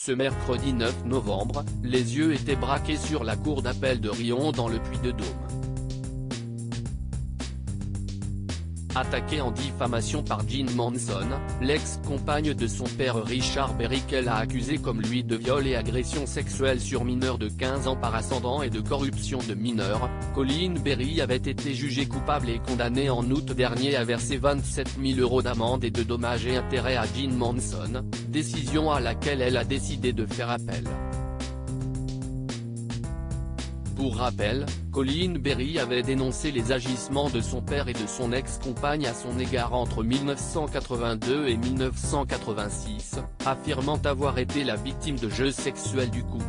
Ce mercredi 9 novembre, les yeux étaient braqués sur la cour d'appel de Riom dans le Puy-de-Dôme. Attaquée en diffamation par Jean Manson, l'ex-compagne de son père Richard Berry, qu'elle a accusé comme lui de viol et agression sexuelle sur mineurs de 15 ans par ascendant et de corruption de mineurs, Colleen Berry avait été jugée coupable et condamnée en août dernier à verser 27 000 € d'amende et de dommages et intérêts à Jean Manson, décision à laquelle elle a décidé de faire appel. Pour rappel, Colleen Berry avait dénoncé les agissements de son père et de son ex-compagne à son égard entre 1982 et 1986, affirmant avoir été la victime de jeux sexuels du couple.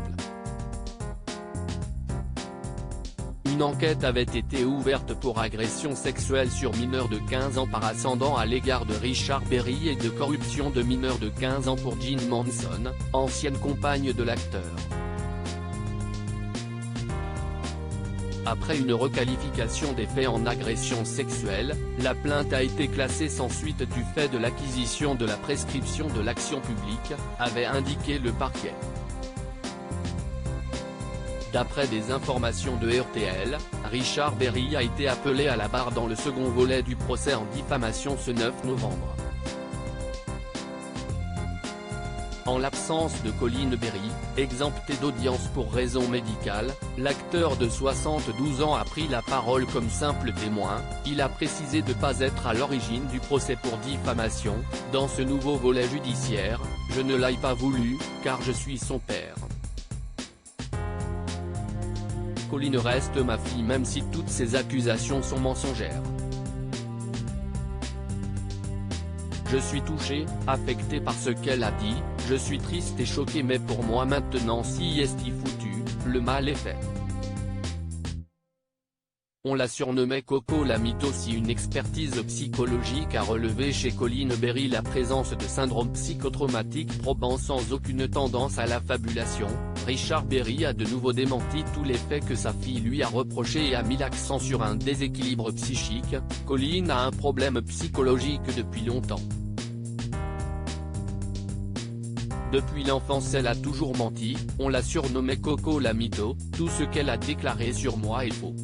Une enquête avait été ouverte pour agression sexuelle sur mineurs de 15 ans par ascendant à l'égard de Richard Berry et de corruption de mineurs de 15 ans pour Jean Manson, ancienne compagne de l'acteur. Après une requalification des faits en agression sexuelle, la plainte a été classée sans suite du fait de l'acquisition de la prescription de l'action publique, avait indiqué le parquet. D'après des informations de RTL, Richard Berry a été appelé à la barre dans le second volet du procès en diffamation ce 9 novembre. En l'absence de Colleen Berry, exempté d'audience pour raison médicale, l'acteur de 72 ans a pris la parole comme simple témoin. Il a précisé de ne pas être à l'origine du procès pour diffamation. Dans ce nouveau volet judiciaire, je ne l'ai pas voulu, car je suis son père. Colleen reste ma fille même si toutes ces accusations sont mensongères. Je suis touché, affecté par ce qu'elle a dit, je suis triste et choqué, mais pour moi maintenant si est foutu, le mal est fait. On la surnommait Coco la mytho. Si une expertise psychologique a relevé chez Colleen Berry la présence de syndrome psychotraumatique probant sans aucune tendance à la fabulation, Richard Berry a de nouveau démenti tous les faits que sa fille lui a reprochés et a mis l'accent sur un déséquilibre psychique. Colleen a un problème psychologique depuis longtemps. Depuis l'enfance elle a toujours menti, on l'a surnommée Coco la mytho, tout ce qu'elle a déclaré sur moi est faux.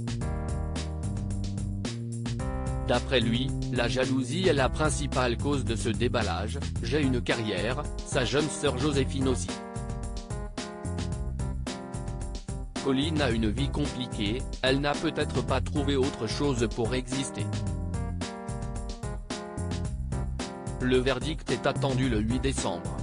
D'après lui, la jalousie est la principale cause de ce déballage. J'ai une carrière, sa jeune sœur Joséphine aussi. Colleen a une vie compliquée, elle n'a peut-être pas trouvé autre chose pour exister. Le verdict est attendu le 8 décembre.